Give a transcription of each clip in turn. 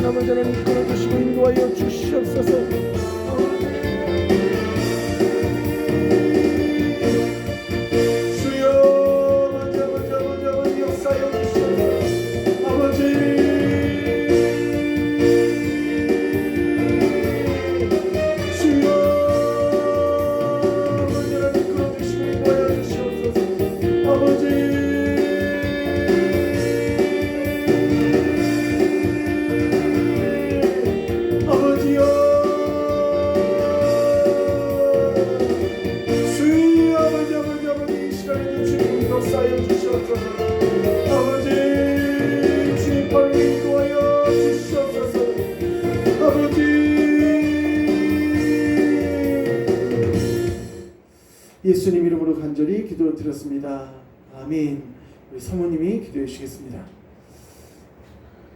살아계신 아버지 하나님 끌어주시고 인도하여 주시옵소서. 예수님 이름으로 간절히 기도드렸습니다. 아멘. 우리 사모님이 기도해 주시겠습니다.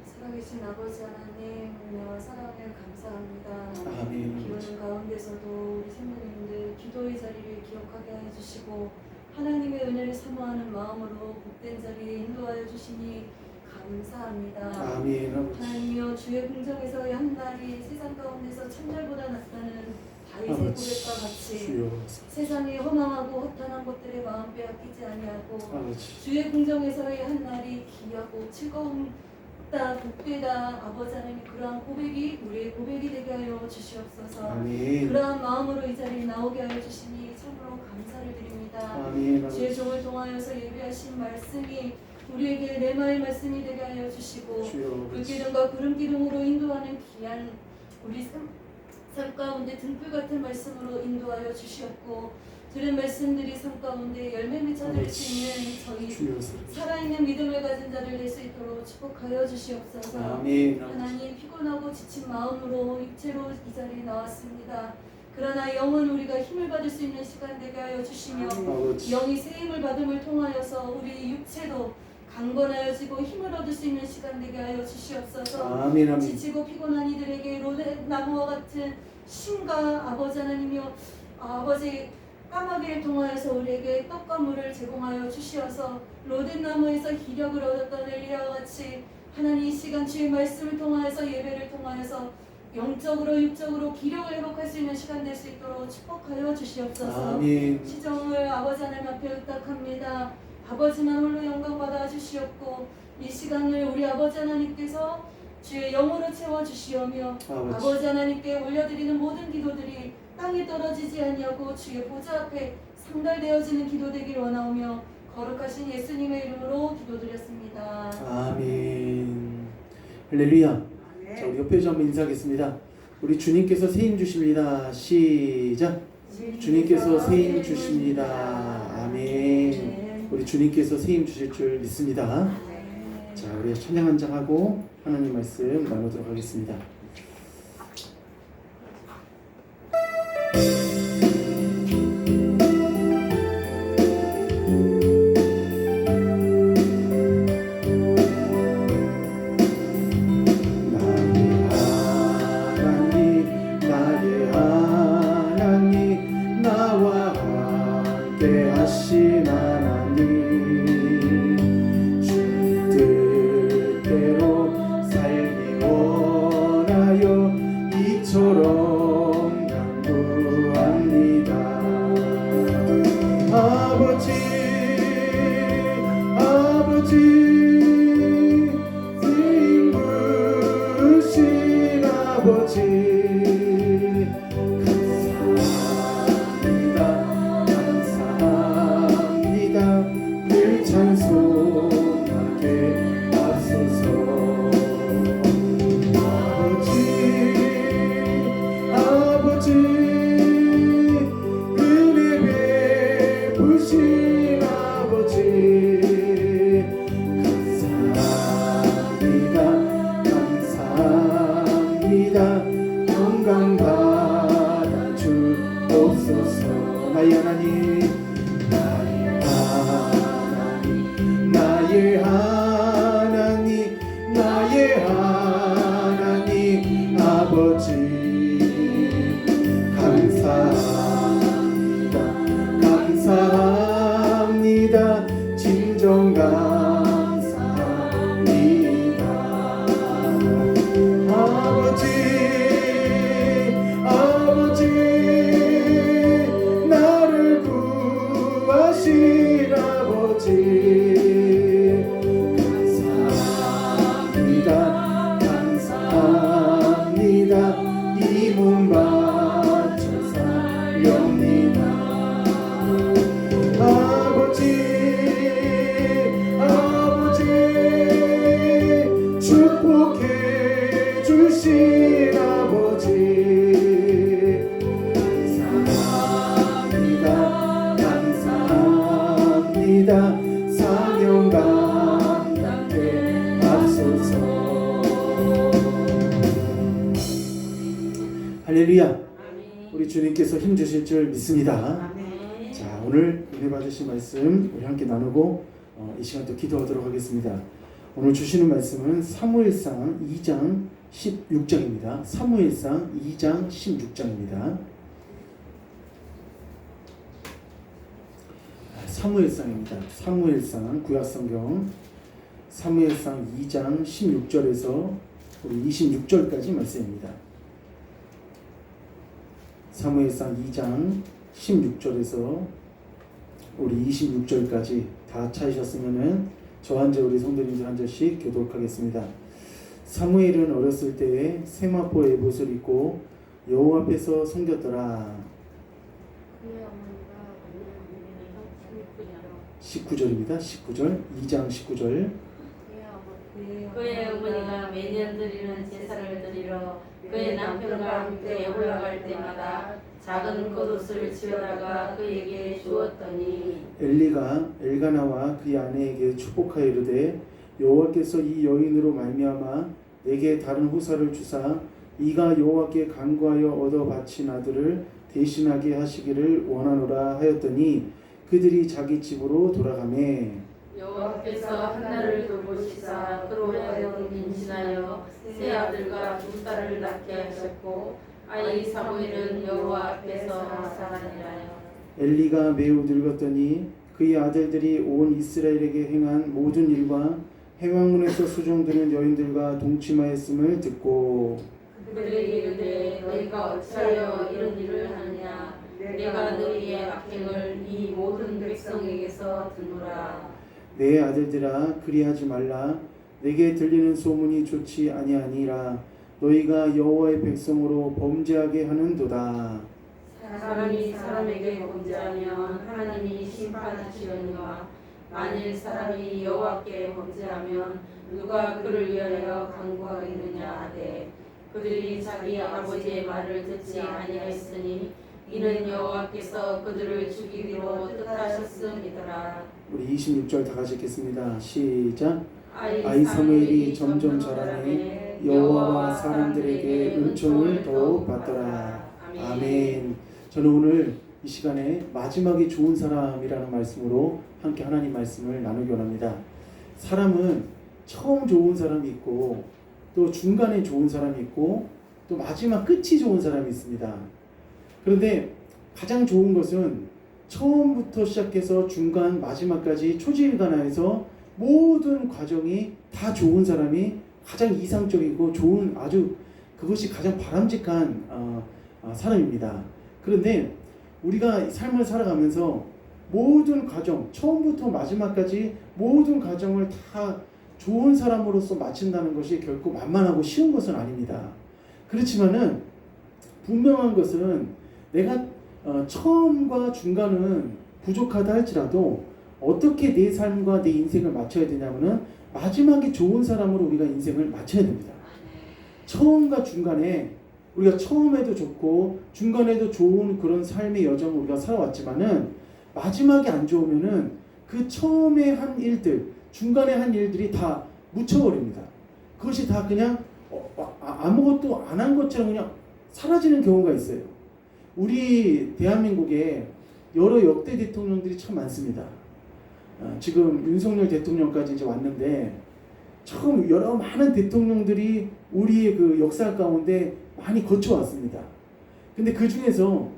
살아계신 아버지 하나님, 은혜와 사랑에 감사합니다. 아멘. 기도는 가운데서도 우리 생명님들 기도의 자리를 기억하게 해주시고 하나님의 은혜를 사모하는 마음으로 복된 자리에 인도하여 주시니 감사합니다. 아멘. 하나님이여, 주의 궁정에서의 한 날이 세상 가운데서 천날보다 낫다는 다윗의 고백과 같이 주여. 세상이 허망하고 허탄한 것들의 마음 빼앗기지 아니하고 아버지. 주의 궁정에서의 한 날이 귀하고 즐거움다 복되다. 아버지 하나님, 그러한 고백이 우리의 고백이 되게 하여 주시옵소서. 아멘. 그러한 마음으로 이 자리에 나오게 하여 주시니 참으로 감사를 드립니다. 아멘. 주의 종을 통하여서 예배하신 말씀이 우리에게 레마의 말씀이 되게 하여 주시고 주여. 불기둥과 구름기둥으로 인도하는 귀한 우리 삶 가운데 등불 같은 말씀으로 인도하여 주시었고 들은 말씀들이 삶 가운데 열매 맺어낼 수 있는 저희 주여. 살아있는 믿음을 가진 자를 낼 수 있도록 축복하여 주시옵소서. 아멘. 하나님, 피곤하고 지친 마음으로 육체로 이 자리에 나왔습니다. 그러나 영은 우리가 힘을 받을 수 있는 시간 되게 하여 주시며 아버지. 영이 새 힘을 받음을 통하여서 우리 육체도 강건하여지고 힘을 얻을 수 있는 시간 되게 하여 주시옵소서. 아멘. 아멘. 지치고 피곤한 이들에게 로뎀나무와 같은 신과 아버지 하나님이여, 아버지 까마귀를 통하여서 우리에게 떡과 물을 제공하여 주시어서 로뎀나무에서 기력을 얻었던 엘리야와 같이 하나님 이 시간 주의 말씀을 통하여서 예배를 통하여서 영적으로 육적으로 기력을 회복할 수 있는 시간 될 수 있도록 축복하여 주시옵소서. 아멘. 시정을 아버지 하나님 앞에 의탁합니다. 아버지만 홀로 영광 받아 주시옵고 이 시간을 우리 아버지 하나님께서 주의 영으로 채워 주시오며 아버지 하나님께 올려드리는 모든 기도들이 땅에 떨어지지 아니하고 주의 보좌 앞에 상달되어지는 기도 되기를 원하오며 거룩하신 예수님의 이름으로 기도드렸습니다. 아멘. 할렐루야. 자, 우리 옆에 좀 한번 인사하겠습니다. 우리 주님께서 새 힘 주십니다. 시작. 주님께서 새 힘 주십니다. 아멘. 우리 주님께서 새 힘 주실 줄 믿습니다. 자, 우리 찬양 한 장 하고 하나님 말씀 나누도록 하겠습니다. 나의 하나님, 나와 함께 하신 하나님, 주 뜻대로 살기 원하여 이처럼 간구합니다. 아버지, 아버지, 힘부신 아버지, 찬송하게 하소서. 아버지, 은혜 베푸신 아버지, 감사합니다. 영광 받아 주옵소서. 나의 하나님, 나의 하나님 아버지, 감사합니다. 진정 감사합니다. 할렐루야. 우리 주님께서 힘 주실 줄 믿습니다. 아멘. 자, 오늘 은혜 받으신 말씀 우리 함께 나누고 이 시간 또 기도하도록 하겠습니다. 오늘 주시는 말씀은 사무엘상 2장 16장입니다. 사무엘상 2장 16장입니다. 사무엘상입니다. 사무엘상 구약성경 사무엘상 2장 16절에서 우리 26절까지 말씀입니다. 사무엘상 2장 16절에서 우리 26절까지 다 찾으셨으면은 저 한 절 우리 성도님들 한 절씩 교독하겠습니다. 사무엘은 어렸을 때에 세마포 에봇을 입고 여호와 앞에서 섬겼더라. 19절입니다. 19절 2장 19절 그의 어머니가 매년 드리는 제사를 드리러 그의 남편과 함께 올라갈 때마다 작은 겉옷을 지어다가 그에게 주었더니 엘리가 엘가나와 그의 아내에게 축복하여 이르되 여호와께서 이 여인으로 말미암아 내게 다른 후사를 주사 이가 여호와께 간구하여 얻어 바친 아들을 대신하게 하시기를 원하노라 하였더니 그들이 자기 집으로 돌아가매 여호와께서 한나를 돌보시사 그로 하여금 임신하여 세 아들과 두 딸을 낳게 하셨고 아이 사무엘은 여호와 앞에서 살아나니라. 엘리가 매우 늙었더니 그의 아들들이 온 이스라엘에게 행한 모든 일과 해왕문에서 수종드는 여인들과 동침하였음을 듣고 그들에게 이르되 너희가 어찌하여 이런 일을 하느냐 내가 너희의 악행을 이 모든 백성에게서 듣노라. 내 아들들아 그리하지 말라 내게 들리는 소문이 좋지 아니하니라 너희가 여호와의 백성으로 범죄하게 하는도다. 사람이 사람에게 범죄하면 하나님이 심판하시려니와 만일 사람이 여호와께 범죄하면 누가 그를 위하여 간구하겠느냐 하되 그들이 자기 아버지의 말을 듣지 아니하였으니 이는 여호와께서 그들을 죽이기로 뜻하셨음이더라. 우리 26절 다 같이 읽겠습니다. 시작. 아이 사무엘이 점점 자라매 여호와와 사람들에게 은총을 더욱 받더라. 아멘. 저는 오늘 이 시간에 마지막에 좋은 사람이라는 말씀으로 함께 하나님 말씀을 나누기 원합니다. 사람은 처음 좋은 사람이 있고 또 중간에 좋은 사람이 있고 또 마지막 끝이 좋은 사람이 있습니다. 그런데 가장 좋은 것은 처음부터 시작해서 중간 마지막까지 초지일관하여서 모든 과정이 다 좋은 사람이 가장 이상적이고 좋은 아주 그것이 가장 바람직한 사람입니다. 그런데 우리가 삶을 살아가면서 모든 과정 처음부터 마지막까지 모든 과정을 다 좋은 사람으로서 마친다는 것이 결코 만만하고 쉬운 것은 아닙니다. 그렇지만은 분명한 것은 내가 처음과 중간은 부족하다 할지라도 어떻게 내 삶과 내 인생을 맞춰야 되냐면은 마지막에 좋은 사람으로 우리가 인생을 맞춰야 됩니다. 처음과 중간에 우리가 처음에도 좋고 중간에도 좋은 그런 삶의 여정을 우리가 살아왔지만은 마지막에 안 좋으면은 그 처음에 한 일들, 중간에 한 일들이 다 묻혀버립니다. 그것이 다 그냥 아무것도 안 한 것처럼 그냥 사라지는 경우가 있어요. 우리 대한민국에 여러 역대 대통령들이 참 많습니다. 지금 윤석열 대통령까지 이제 왔는데 처음 여러 많은 대통령들이 우리의 그 역사 가운데 많이 거쳐왔습니다. 근데 그 중에서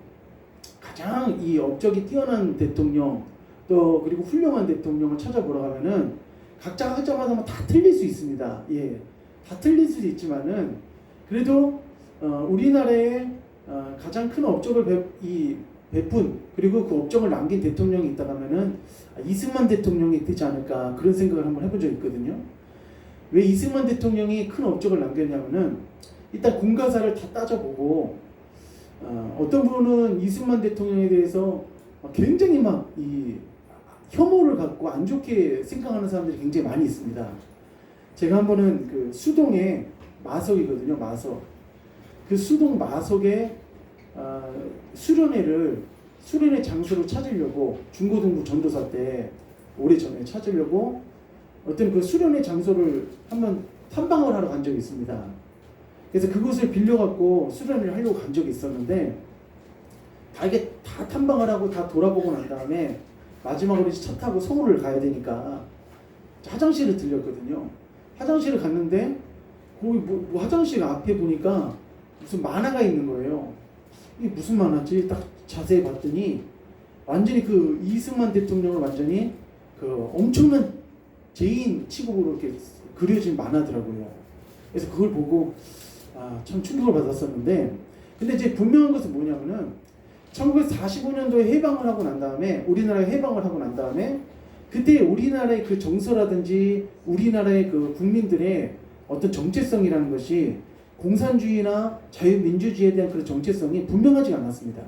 가장 이 업적이 뛰어난 대통령 또 그리고 훌륭한 대통령을 찾아보러 가면은 각자가 하자마자 다 틀릴 수 있습니다. 예, 다 틀릴 수도 있지만은 그래도 우리나라에 가장 큰 업적을 베푼 그리고 그 업적을 남긴 대통령이 있다고 하면은 이승만 대통령이 되지 않을까 그런 생각을 한번 해본 적이 있거든요. 왜 이승만 대통령이 큰 업적을 남겼냐면은 일단 군가사를 다 따져보고 어떤 분은 이승만 대통령에 대해서 굉장히 막 이 혐오를 갖고 안 좋게 생각하는 사람들이 굉장히 많이 있습니다. 제가 한 번은 그 수동에 마석이거든요. 마석. 그 수동 마석에 수련회 장소를 찾으려고 중고등부 전도사 때 오래전에 찾으려고 어떤 그 수련회 장소를 한번 탐방을 하러 간 적이 있습니다. 그래서 그곳을 빌려갖고 수련을 하려고 간 적이 있었는데 이게 다 탐방을 하고 다 돌아보고 난 다음에 마지막으로 차 타고 서울을 가야 되니까 화장실을 들렸거든요. 화장실을 갔는데 거기 뭐 화장실 앞에 보니까 무슨 만화가 있는 거예요. 이게 무슨 만화지? 딱 자세히 봤더니 완전히 그 이승만 대통령을 완전히 그 엄청난 제인 치국으로 이렇게 그려진 만화더라고요. 그래서 그걸 보고 참 충격을 받았었는데, 근데 이제 분명한 것은 뭐냐면은 1945년도에 해방을 하고 난 다음에, 우리나라에 해방을 하고 난 다음에 그때 우리나라의 그 정서라든지 우리나라의 그 국민들의 어떤 정체성이라는 것이 공산주의나 자유민주주의에 대한 그런 정체성이 분명하지 않았습니다.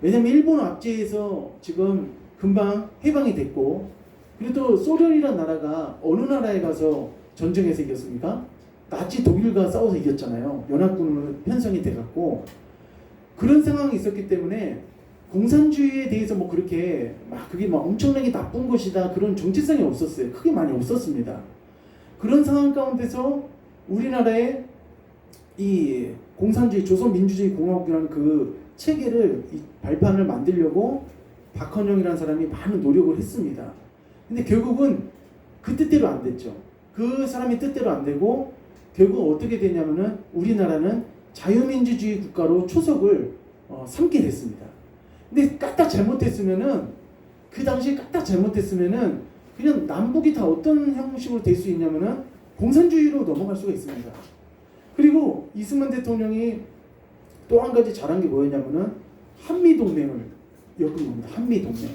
왜냐하면 일본 압제에서 지금 금방 해방이 됐고, 그리고 또 소련이라는 나라가 어느 나라에 가서 전쟁에서 이겼습니까? 나치 독일과 싸워서 이겼잖아요. 연합군으로 편성이 돼갖고. 그런 상황이 있었기 때문에 공산주의에 대해서 뭐 그렇게 그게 엄청나게 나쁜 것이다 그런 정체성이 없었어요. 크게 많이 없었습니다. 그런 상황 가운데서 우리나라의 이 공산주의 조선민주주의 공화국이라는 그 체계를 이 발판을 만들려고 박헌영이라는 사람이 많은 노력을 했습니다. 근데 결국은 그 뜻대로 안 됐죠. 그 사람이 뜻대로 안 되고 결국 어떻게 되냐면은 우리나라는 자유민주주의 국가로 초석을 삼게 됐습니다. 근데 까딱 잘못했으면은, 그 당시에 까딱 잘못했으면은 그냥 남북이 다 어떤 형식으로 될 수 있냐면은 공산주의로 넘어갈 수가 있습니다. 그리고 이승만 대통령이 또 한 가지 잘한 게 뭐였냐면은 한미동맹을 엮은 겁니다. 한미동맹.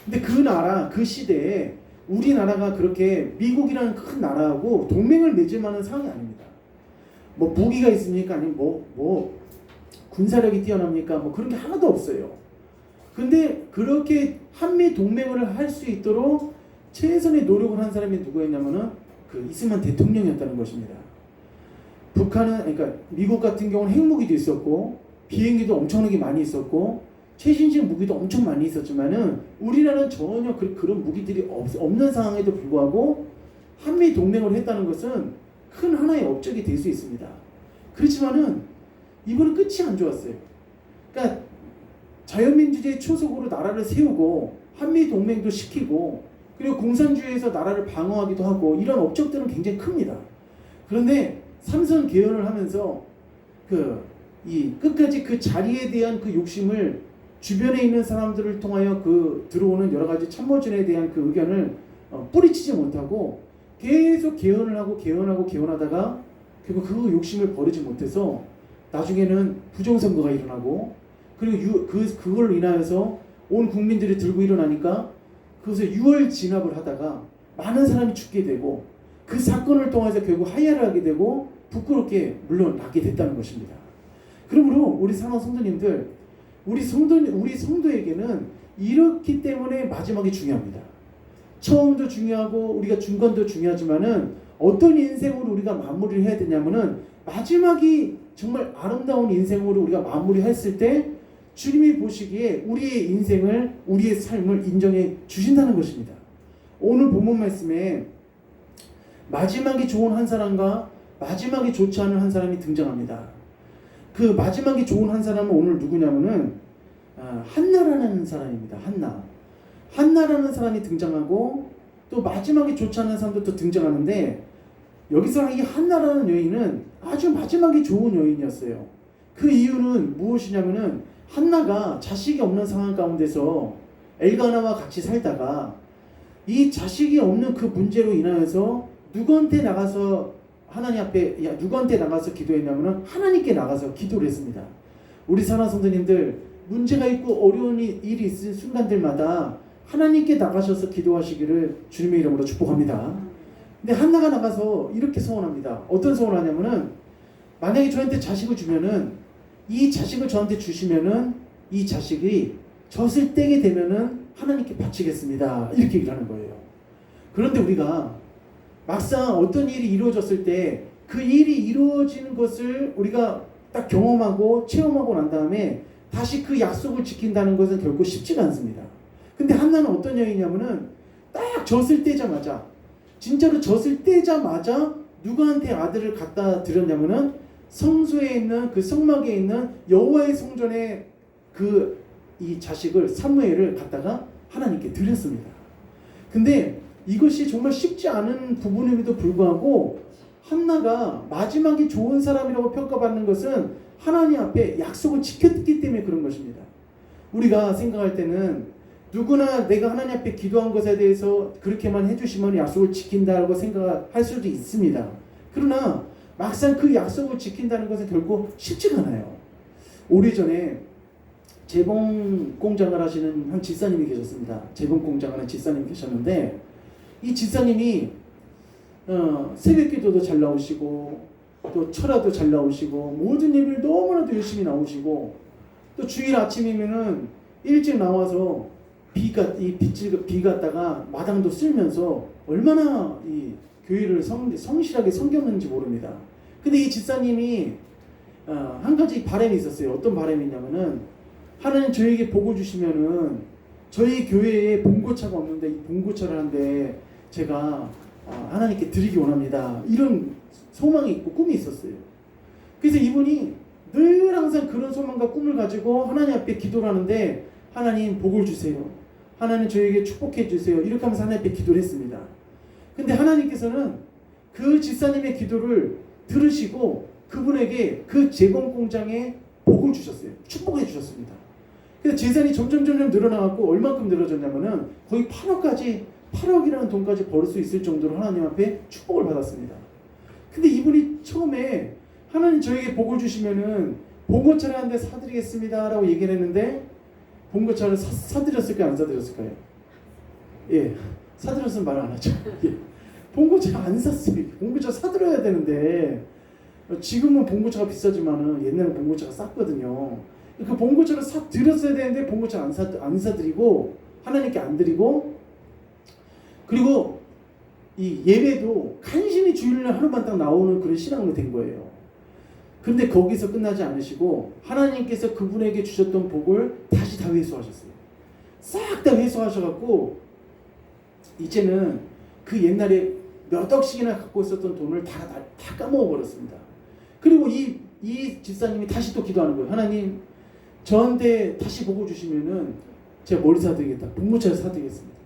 근데 그 나라, 그 시대에 우리나라가 그렇게 미국이라는 큰 나라하고 동맹을 맺을 만한 상황이 아닙니다. 뭐 무기가 있습니까? 아니면 뭐 군사력이 뛰어납니까? 뭐 그런 게 하나도 없어요. 근데 그렇게 한미 동맹을 할 수 있도록 최선의 노력을 한 사람이 누구였냐면은 그 이승만 대통령이었다는 것입니다. 북한은, 그러니까 미국 같은 경우는 핵무기도 있었고 비행기도 엄청나게 많이 있었고 최신식 무기도 엄청 많이 있었지만은 우리나라는 전혀 그런 무기들이 없는 상황에도 불구하고 한미 동맹을 했다는 것은 큰 하나의 업적이 될 수 있습니다. 그렇지만은 이번은 끝이 안 좋았어요. 그러니까 자유민주주의 초석으로 나라를 세우고 한미 동맹도 시키고 그리고 공산주의에서 나라를 방어하기도 하고 이런 업적들은 굉장히 큽니다. 그런데 삼선 개헌을 하면서 끝까지 그 자리에 대한 그 욕심을 주변에 있는 사람들을 통하여 그 들어오는 여러 가지 참모진에 대한 그 의견을 뿌리치지 못하고 계속 개헌하다가 결국 그 욕심을 버리지 못해서 나중에는 부정선거가 일어나고 그리고 그걸 인하여서 온 국민들이 들고 일어나니까 그것을 6월 진압을 하다가 많은 사람이 죽게 되고 그 사건을 통해서 결국 하야를 하게 되고 부끄럽게 물러나게 됐다는 것입니다. 그러므로 우리 사랑하는 성도님들, 우리 성도에게는 이렇기 때문에 마지막이 중요합니다. 처음도 중요하고 우리가 중간도 중요하지만은 어떤 인생으로 우리가 마무리를 해야 되냐면은 마지막이 정말 아름다운 인생으로 우리가 마무리했을 때 주님이 보시기에 우리의 인생을, 우리의 삶을 인정해 주신다는 것입니다. 오늘 본문 말씀에 마지막이 좋은 한 사람과 마지막이 좋지 않은 한 사람이 등장합니다. 그 마지막이 좋은 한 사람은 오늘 누구냐면은 한나라는 사람입니다. 한나라는 사람이 등장하고 또 마지막이 좋지 않은 사람도 또 등장하는데 여기서 이 한나라는 여인은 아주 마지막이 좋은 여인이었어요. 그 이유는 무엇이냐면은 한나가 자식이 없는 상황 가운데서 엘가나와 같이 살다가 이 자식이 없는 그 문제로 인하여서 누구한테 나가서 하나님 앞에 누구한테 나가서 기도했냐면은 하나님께 나가서 기도를 했습니다. 우리 사랑하는 성도님들, 문제가 있고 어려운 일이 있을 순간들마다 하나님께 나가셔서 기도하시기를 주님의 이름으로 축복합니다. 근데 한나가 나가서 이렇게 소원합니다. 어떤 소원을 하냐면은 만약에 저한테 자식을 주면은 이 자식을 저한테 주시면은 이 자식이 젖을 떼게 되면은 하나님께 바치겠습니다. 이렇게 얘기를 하는 거예요. 그런데 우리가 막상 어떤 일이 이루어졌을 때 그 일이 이루어지는 것을 우리가 딱 경험하고 체험하고 난 다음에 다시 그 약속을 지킨다는 것은 결코 쉽지가 않습니다. 근데 한나는 어떤 여인이냐면은 딱 젖을 떼자마자, 진짜로 젖을 떼자마자 누구한테 아들을 갖다 드렸냐면은 성소에 있는 그 성막에 있는 여호와의 성전에 이 자식을 사무엘을 갖다가 하나님께 드렸습니다. 근데 이것이 정말 쉽지 않은 부분임에도 불구하고 한나가 마지막에 좋은 사람이라고 평가받는 것은 하나님 앞에 약속을 지켰기 때문에 그런 것입니다. 우리가 생각할 때는 누구나 내가 하나님 앞에 기도한 것에 대해서 그렇게만 해주시면 약속을 지킨다고 생각할 수도 있습니다. 그러나 막상 그 약속을 지킨다는 것은 결코 쉽지가 않아요. 오래전에 재봉공장을 하시는 한 집사님이 계셨습니다. 재봉공장을 하는 집사님이 계셨는데 이 집사님이 새벽기도도 잘 나오시고 또 철야도 잘 나오시고 모든 예배를 너무나도 열심히 나오시고 또 주일 아침이면은 일찍 나와서 비 갔다가 마당도 쓸면서 얼마나 이 교회를 성실하게 섬겼는지 모릅니다. 근데 이 집사님이 한 가지 바람이 있었어요. 어떤 바람이 있냐면은 하나님 저에게 복을 주시면은 저희 교회에 봉고차가 없는데 이 봉고차를 한데 제가 하나님께 드리기 원합니다. 이런 소망이 있고 꿈이 있었어요. 그래서 이분이 늘 항상 그런 소망과 꿈을 가지고 하나님 앞에 기도를 하는데 하나님 복을 주세요. 하나님 저에게 축복해 주세요. 이렇게 하면서 하나님 앞에 기도를 했습니다. 근데 하나님께서는 그 집사님의 기도를 들으시고 그분에게 그 재봉공장에 복을 주셨어요. 축복해 주셨습니다. 그래서 재산이 점점 늘어나갖고 얼만큼 늘어졌냐면은 거의 8억이라는 돈까지 벌 수 있을 정도로 하나님 앞에 축복을 받았습니다. 근데 이분이 처음에 하나님 저에게 복을 주시면은 봉고차를 한 대 사드리겠습니다 라고 얘기를 했는데 봉고차를 사드렸을까요? 안 사드렸을까요? 예, 사드렸으면 말 안 하죠. 예. 봉고차 안 샀어요. 봉고차 사드려야 되는데 지금은 봉고차가 비싸지만은 옛날에 봉고차가 쌌거든요. 그 봉고차를 사드렸어야 되는데 봉고차 안 사드리고 하나님께 안 드리고 그리고 이 예배도 간신히 주일날 하루만 딱 나오는 그런 신앙으로 된 거예요. 근데 거기서 끝나지 않으시고 하나님께서 그분에게 주셨던 복을 다시 다 회수하셨어요. 싹 다 회수하셔갖고 이제는 그 옛날에 몇 억씩이나 갖고 있었던 돈을 다 까먹어버렸습니다. 그리고 이 집사님이 다시 또 기도하는 거예요. 하나님 저한테 다시 복을 주시면은 제가 뭘 사드리겠다. 봉고차를 사드리겠습니다.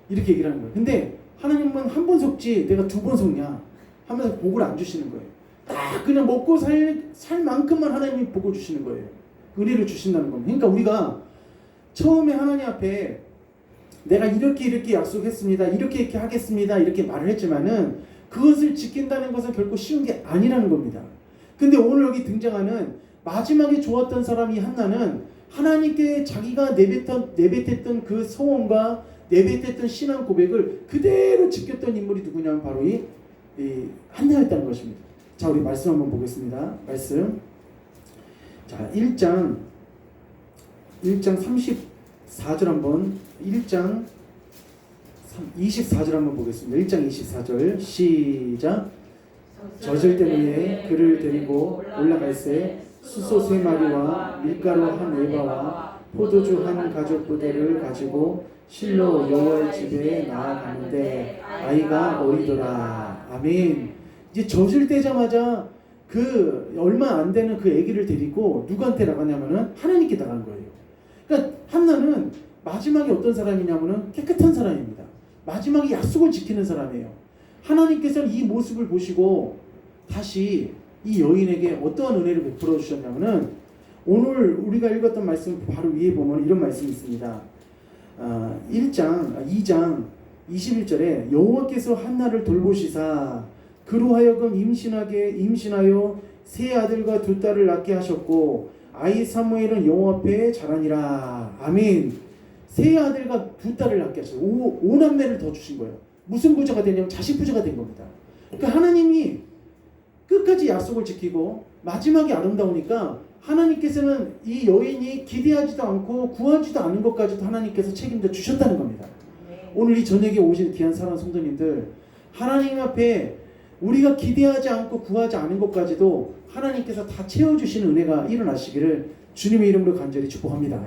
이렇게 얘기를 하는 거예요. 근데 하나님은 한 번 속지 내가 두 번 속냐 하면서 복을 안 주시는 거예요. 딱 그냥 먹고 살 만큼만 하나님이 복을 주시는 거예요. 은혜를 주신다는 겁니다. 그러니까 우리가 처음에 하나님 앞에 내가 이렇게 약속했습니다. 이렇게 하겠습니다. 이렇게 말을 했지만은 그것을 지킨다는 것은 결코 쉬운 게 아니라는 겁니다. 근데 오늘 여기 등장하는 마지막에 좋았던 사람이 한나는 하나님께 자기가 내뱉었던 그 소원과 내뱉었던 신앙 고백을 그대로 지켰던 인물이 누구냐면 바로 이 한나였다는 것입니다. 자, 우리 말씀 한번 보겠습니다. 말씀. 자, 1장 34절 한번 1장 24절 한번 보겠습니다. 1장 24절 시작. 저절 때문에 그를 데리고 올라갈새 수소 3마리와 밀가루 한 에바와 포도주 한 가죽 부대를 가지고 실로 여호와의 집에 나아가는데 아이가 어리더라. 아멘. 이제 젖을 떼자마자 그 얼마 안 되는 그 아기를 데리고 누구한테 나가냐면은 하나님께 나간 거예요. 그러니까 한나는 마지막에 어떤 사람이냐면은 깨끗한 사람입니다. 마지막에 약속을 지키는 사람이에요. 하나님께서는 이 모습을 보시고 다시 이 여인에게 어떠한 은혜를 베풀어 주셨냐면은 오늘 우리가 읽었던 말씀 바로 위에 보면 이런 말씀이 있습니다. 2장 21절에 여호와께서 한나를 돌보시사 그로 하여금 임신하여 세 아들과 두 딸을 낳게 하셨고 아이 사무엘은 여호와 앞에 자라니라. 아멘. 세 아들과 두 딸을 낳게 하셨어요. 5남매를 더 주신 거예요. 무슨 부자가 되냐면 자식 부자가 된 겁니다. 그러니까 하나님이 끝까지 약속을 지키고 마지막이 아름다우니까 하나님께서는 이 여인이 기대하지도 않고 구하지도 않은 것까지도 하나님께서 책임져 주셨다는 겁니다. 오늘 이 저녁에 오신 귀한 사랑하는 성도님들, 하나님 앞에 우리가 기대하지 않고 구하지 않은 것까지도 하나님께서 다 채워주시는 은혜가 일어나시기를 주님의 이름으로 간절히 축복합니다.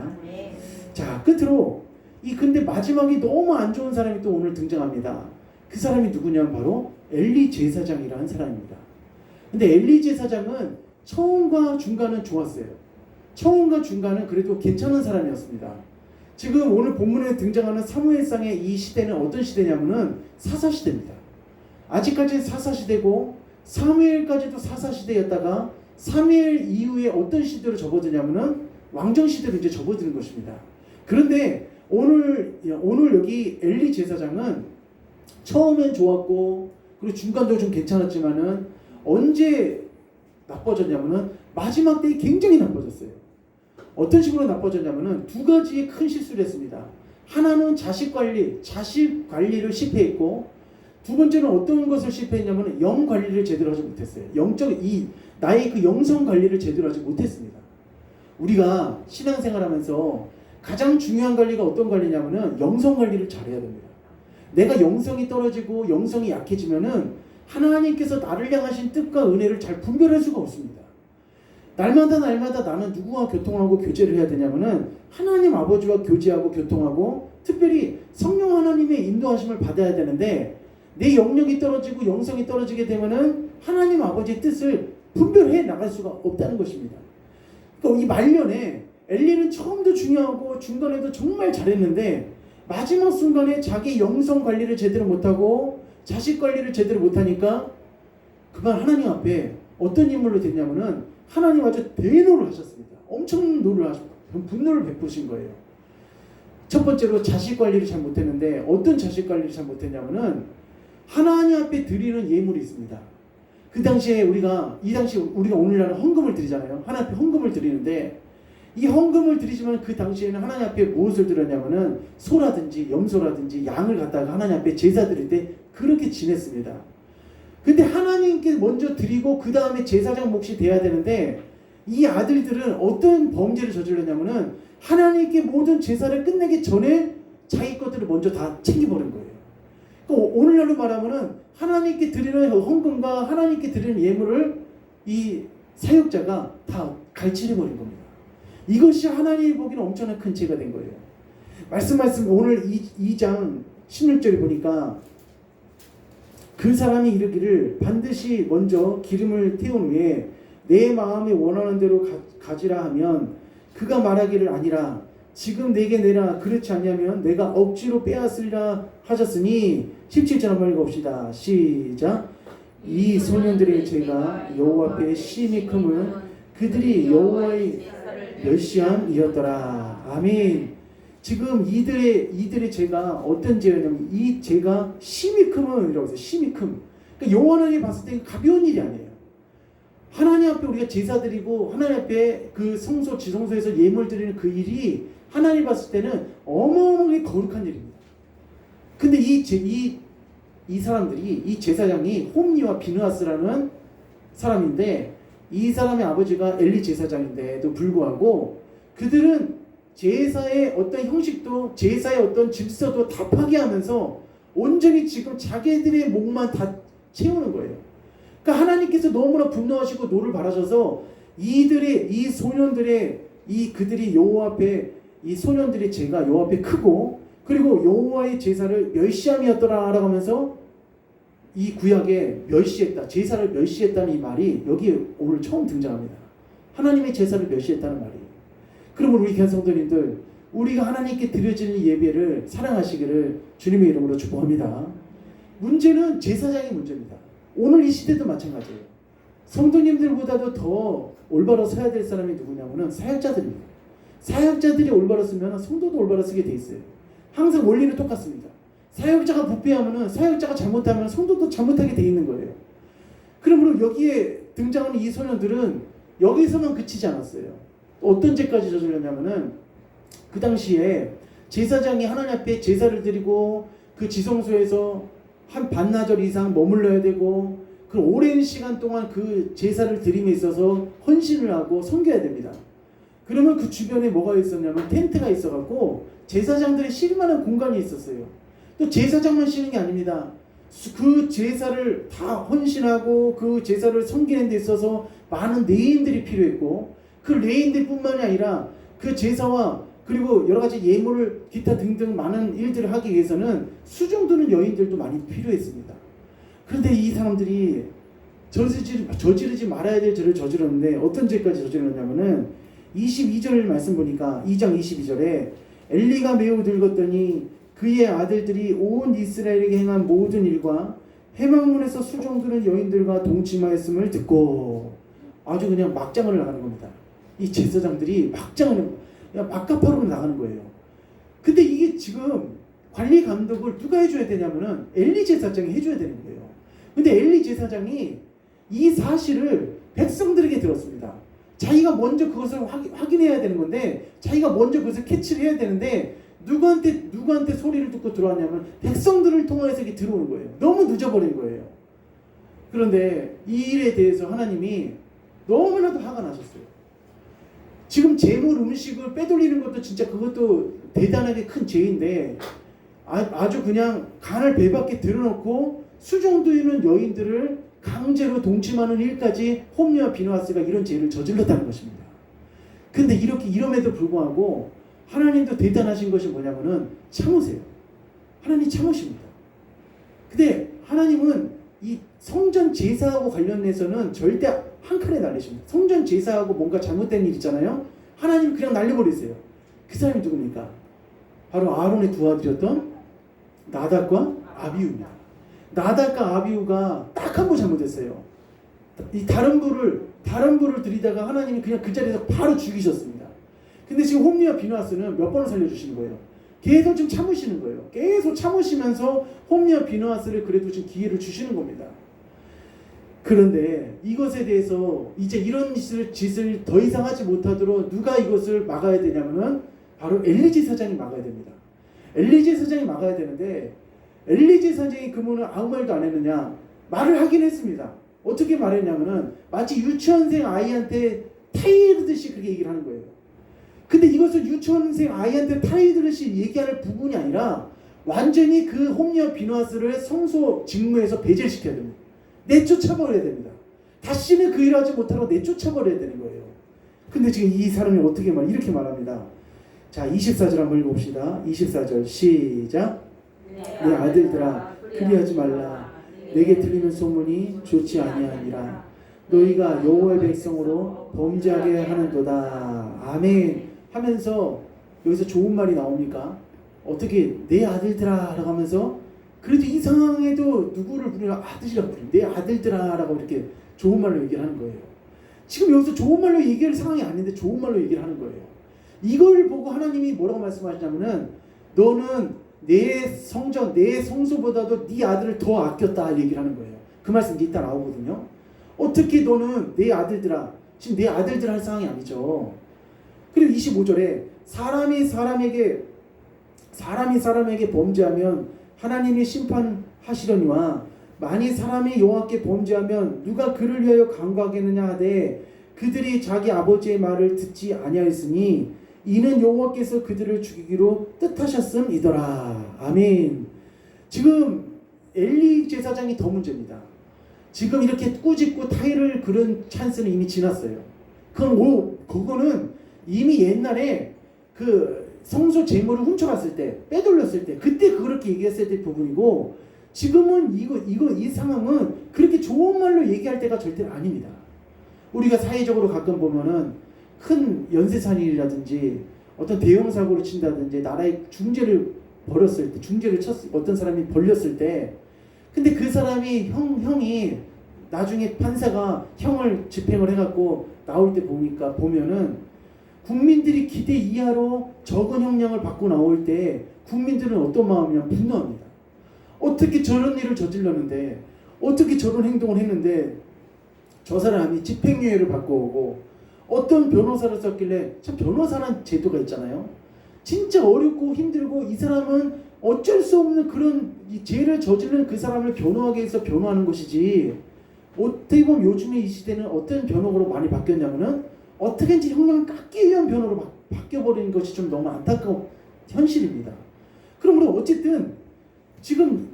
자, 끝으로 근데 마지막이 너무 안 좋은 사람이 또 오늘 등장합니다. 그 사람이 누구냐면 바로 엘리 제사장이라는 사람입니다. 근데 엘리 제사장은 처음과 중간은 좋았어요. 처음과 중간은 그래도 괜찮은 사람이었습니다. 지금 오늘 본문에 등장하는 사무엘상의 이 시대는 어떤 시대냐면은 사사시대입니다. 아직까지는 사사시대고 사무엘까지도 사사시대였다가 사무엘 이후에 어떤 시대로 접어드냐면은 왕정시대로 이제 접어드는 것입니다. 그런데 오늘 여기 엘리 제사장은 처음엔 좋았고 그리고 중간도 좀 괜찮았지만은 언제 나빠졌냐면은 마지막 때에 굉장히 나빠졌어요. 어떤 식으로 나빠졌냐면은 두 가지의 큰 실수를 했습니다. 하나는 자식 관리를 실패했고, 두 번째는 어떤 것을 실패했냐면은 영 관리를 제대로 하지 못했어요. 나의 그 영성 관리를 제대로 하지 못했습니다. 우리가 신앙생활하면서 가장 중요한 관리가 어떤 관리냐면은 영성 관리를 잘해야 됩니다. 내가 영성이 떨어지고 영성이 약해지면은 하나님께서 나를 향하신 뜻과 은혜를 잘 분별할 수가 없습니다. 날마다 나는 누구와 교통하고 교제를 해야 되냐면은 하나님 아버지와 교제하고 교통하고 특별히 성령 하나님의 인도하심을 받아야 되는데 내 영역이 떨어지고 영성이 떨어지게 되면은 하나님 아버지의 뜻을 분별해 나갈 수가 없다는 것입니다. 그러니까 이 말년에 엘리는 처음도 중요하고 중간에도 정말 잘했는데 마지막 순간에 자기 영성 관리를 제대로 못하고 자식 관리를 제대로 못하니까 그만 하나님 앞에 어떤 인물로 됐냐면은 하나님 아주 대노를 하셨습니다. 엄청 노를 하셨고 분노를 베푸신 거예요. 첫 번째로 자식 관리를 잘 못했는데 어떤 자식 관리를 잘 못했냐면은 하나님 앞에 드리는 예물이 있습니다. 이 당시에 우리가 오늘날 헌금을 드리잖아요. 하나님 앞에 헌금을 드리는데 이 헌금을 드리지만 그 당시에는 하나님 앞에 무엇을 드렸냐면은 소라든지 염소라든지 양을 갖다가 하나님 앞에 제사 드릴 때 그렇게 지냈습니다. 근데 하나님께 먼저 드리고 그 다음에 제사장 몫이 돼야 되는데 이 아들들은 어떤 범죄를 저질렀냐면은 하나님께 모든 제사를 끝내기 전에 자기 것들을 먼저 다 챙겨버린 거예요. 그러니까 오늘날로 말하면은 하나님께 드리는 헌금과 하나님께 드리는 예물을 이 사역자가 다 갈취해버린 겁니다. 이것이 하나님이 보기에는 엄청난 큰 죄가 된 거예요. 말씀 오늘 2장 16절에 보니까 그 사람이 이르기를 반드시 먼저 기름을 태운 후에 내 마음이 원하는 대로 가지라 하면 그가 말하기를 아니라 지금 내게 내라 그렇지 않냐면 내가 억지로 빼앗으리라 하셨으니 17절 한번 읽어봅시다. 시작. 이 소년들의 죄가 여호와 앞에 심히 크면 그들이 여호와의 멸시함이었더라. 아멘. 지금 이들의 죄가 어떤 죄냐면 이 죄가 심히 크면이라고 해서 심히 큼. 그러니까 여호와 하나님이 봤을 때 가벼운 일이 아니에요. 하나님 앞에 우리가 제사 드리고 하나님 앞에 그 성소 지성소에서 예물 드리는 그 일이 하나님 봤을 때는 어마어마하게 거룩한 일입니다. 근데 이 사람들이 이 제사장이 홈니와 비느하스라는 사람인데 이 사람의 아버지가 엘리 제사장인데도 불구하고 그들은 제사의 어떤 형식도 제사의 어떤 질서도 다 파괴하면서 온전히 지금 자기들의 목만 다 채우는 거예요. 그러니까 하나님께서 너무나 분노하시고 노를 바라셔서 이 소년들의 그들이 여호와 앞에 이 소년들의 죄가 여호와 앞에 크고 그리고 여호와의 제사를 멸시함이었더라라고 하면서 이 구약에 멸시했다, 제사를 멸시했다는 이 말이 여기 오늘 처음 등장합니다. 하나님의 제사를 멸시했다는 말이. 그러면 우리 성도님들, 우리가 하나님께 드려지는 예배를 사랑하시기를 주님의 이름으로 축복합니다. 문제는 제사장의 문제입니다. 오늘 이 시대도 마찬가지예요. 성도님들보다도 더 올바로 서야 될 사람이 누구냐면은 사역자들입니다. 사역자들이 올바로 쓰면 성도도 올바로 쓰게 돼 있어요. 항상 원리는 똑같습니다. 사역자가 부패하면은 사역자가 잘못하면 성도도 잘못하게 돼 있는 거예요. 그러므로 여기에 등장하는 이 소년들은 여기서만 그치지 않았어요. 어떤 죄까지 저질렀냐면은 그 당시에 제사장이 하나님 앞에 제사를 드리고 그 지성소에서 한 반나절 이상 머물러야 되고 그 오랜 시간 동안 그 제사를 드림에 있어서 헌신을 하고 섬겨야 됩니다. 그러면 그 주변에 뭐가 있었냐면 텐트가 있어갖고 제사장들이 쉴 만한 공간이 있었어요. 또 제사장만 쉬는 게 아닙니다. 그 제사를 다 헌신하고 그 제사를 섬기는 데 있어서 많은 레인들이 필요했고 그 레인들뿐만이 아니라 그 제사와 그리고 여러 가지 예물을 기타 등등 많은 일들을 하기 위해서는 수종 드는 여인들도 많이 필요했습니다. 그런데 이 사람들이 저지르지 말아야 될 죄를 저질렀는데 어떤 죄까지 저질렀냐면은 22절 말씀 보니까 2장 22절에 엘리가 매우 늙었더니 그의 아들들이 온 이스라엘에게 행한 모든 일과 회막문에서 수종 드는 여인들과 동침하였음을 듣고 아주 그냥 막장을 나가는 겁니다. 이 제사장들이 막장을 그냥 막가파로 나가는 거예요. 근데 이게 지금 관리 감독을 누가 해줘야 되냐면은 엘리 제사장이 해줘야 되는 거예요. 근데 엘리 제사장이 이 사실을 백성들에게 들었습니다. 자기가 먼저 그것을 확인해야 되는 건데 자기가 먼저 그것을 캐치를 해야 되는데 누구한테 소리를 듣고 들어왔냐면 백성들을 통해서 이게 들어오는 거예요. 너무 늦어버린 거예요. 그런데 이 일에 대해서 하나님이 너무나도 화가 나셨어요. 지금 재물 음식을 빼돌리는 것도 진짜 그것도 대단하게 큰 죄인데 아주 그냥 간을 배밖에 들여놓고 수종드는 여인들을 강제로 동침하는 일까지 홈리와 비누아스가 이런 죄를 저질렀다는 것입니다. 근데 이럼에도 불구하고 하나님도 대단하신 것이 뭐냐면은 참으세요. 하나님 참으십니다. 근데 하나님은 이 성전 제사하고 관련해서는 절대 한 칸에 날리십니다. 성전 제사하고 뭔가 잘못된 일 있잖아요. 하나님 그냥 날려버리세요. 그 사람이 누굽니까? 바로 아론의 두 아들이었던 나답과 아비후입니다. 나답과 아비후가 딱 한 번 잘못했어요. 이 다른 불을 들이다가 하나님이 그냥 그 자리에서 바로 죽이셨습니다. 근데 지금 홈리와 비누아스는 몇 번을 살려주시는 거예요? 계속 지금 참으시는 거예요. 계속 참으시면서 홈리와 비누아스를 그래도 지금 기회를 주시는 겁니다. 그런데 이것에 대해서 이제 이런 짓을 더 이상 하지 못하도록 누가 이것을 막아야 되냐면은 바로 엘리 제사장이 막아야 됩니다. 엘리 제사장이 막아야 되는데 엘리 제사장이 그러면은 아무 말도 안 했느냐? 말을 하긴 했습니다. 어떻게 말했냐면은 마치 유치원생 아이한테 타이르듯이 그렇게 얘기를 하는 거예요. 근데 이것을 유치원생 아이한테 타이르듯이 얘기할 부분이 아니라 완전히 그 홈리와 비누아스를 성소 직무에서 배제시켜야 됩니다. 내쫓아버려야 됩니다. 다시는 그 일을 하지 못하고 내쫓아버려야 되는 거예요. 근데 지금 이 사람이 어떻게 이렇게 말합니다. 자, 24절 한번 읽어봅시다. 24절 시작. 내 아들들아 그리하지 말라. 내게 들리는 소문이 좋지 아니하니라. 너희가 여호와의 백성으로 범죄하게 하는도다. 아멘 하면서 여기서 좋은 말이 나옵니까? 어떻게 내 아들들아 라고 하면서 그래도 이 상황에도 누구를 부르냐? 아들이라고 부르냐? 내 아들들아 라고 이렇게 좋은 말로 얘기를 하는 거예요. 지금 여기서 좋은 말로 얘기할 상황이 아닌데 좋은 말로 얘기를 하는 거예요. 이걸 보고 하나님이 뭐라고 말씀하시냐면은 너는 내 성전, 내 성소보다도 네 아들을 더 아꼈다 얘기를 하는 거예요. 그 말씀이 이따 나오거든요. 어떻게 너는 내 아들들아, 지금 내 아들들 할 상황이 아니죠. 그리고 25절에 사람이 사람에게 범죄하면 하나님이 심판하시려니와 만일 사람이 여호와께 범죄하면 누가 그를 위하여 간구하겠느냐 하되 그들이 자기 아버지의 말을 듣지 아니하였으니 이는 여호와께서 그들을 죽이기로 뜻하셨음이더라. 아멘. 지금 엘리 제사장이 더 문제입니다. 지금 이렇게 꾸짖고 타이를 그런 찬스는 이미 지났어요. 그거는 이미 옛날에 그 성소 재물을 훔쳐갔을 때, 빼돌렸을 때, 그때 그렇게 얘기했을 때 부분이고, 지금은 이 상황은 그렇게 좋은 말로 얘기할 때가 절대 아닙니다. 우리가 사회적으로 가끔 보면은 큰 연쇄살인이라든지 어떤 대형 사고를 친다든지 나라에 중죄를 벌였을 때, 어떤 사람이 벌렸을 때, 근데 그 사람이 형이 나중에 판사가 형을 집행을 해갖고 나올 때 보면은 국민들이 기대 이하로 적은 형량을 받고 나올 때 국민들은 어떤 마음이냐? 분노합니다. 어떻게 저런 일을 저질렀는데, 어떻게 저런 행동을 했는데 저 사람이 집행유예를 받고 오고, 어떤 변호사를 썼길래, 참 변호사란 제도가 있잖아요. 진짜 어렵고 힘들고 이 사람은 어쩔 수 없는 그런 죄를 저지른 그 사람을 변호하기 위해서 변호하는 것이지, 어떻게 보면 요즘에 이 시대는 어떤 변호로 많이 바뀌었냐면은 어떻게든지 형량을 깎기 위한 변호로 바뀌어버리는 것이 좀 너무 안타까운 현실입니다. 그러므로 어쨌든 지금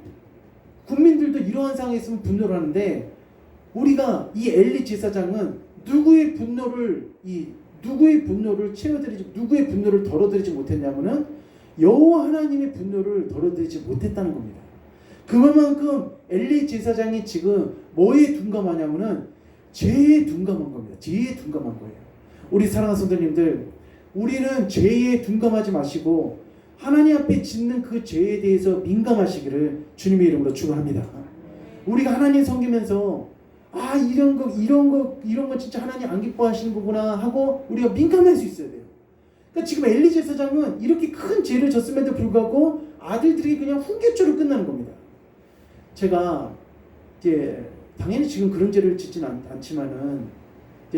국민들도 이러한 상황에 있으면 분노를 하는데, 우리가 이 엘리 제사장은 누구의 분노를 덜어드리지 못했냐면은 여호와 하나님의 분노를 덜어드리지 못했다는 겁니다. 그만큼 엘리 제사장이 지금 뭐에 둔감하냐면은 죄에 둔감한 겁니다. 죄에 둔감한 거예요. 우리 사랑하는 성도님들, 우리는 죄에 둔감하지 마시고 하나님 앞에 짓는 그 죄에 대해서 민감하시기를 주님의 이름으로 축원합니다. 우리가 하나님 섬기면서 이런 거 진짜 하나님 안 기뻐하시는 거구나 하고 우리가 민감할 수 있어야 돼요. 그러니까 지금 엘리 제사장은 이렇게 큰 죄를 졌음에도 불구하고 아들들이 그냥 훈계조로 끝나는 겁니다. 제가 이제 당연히 지금 그런 죄를 짓진 않지만은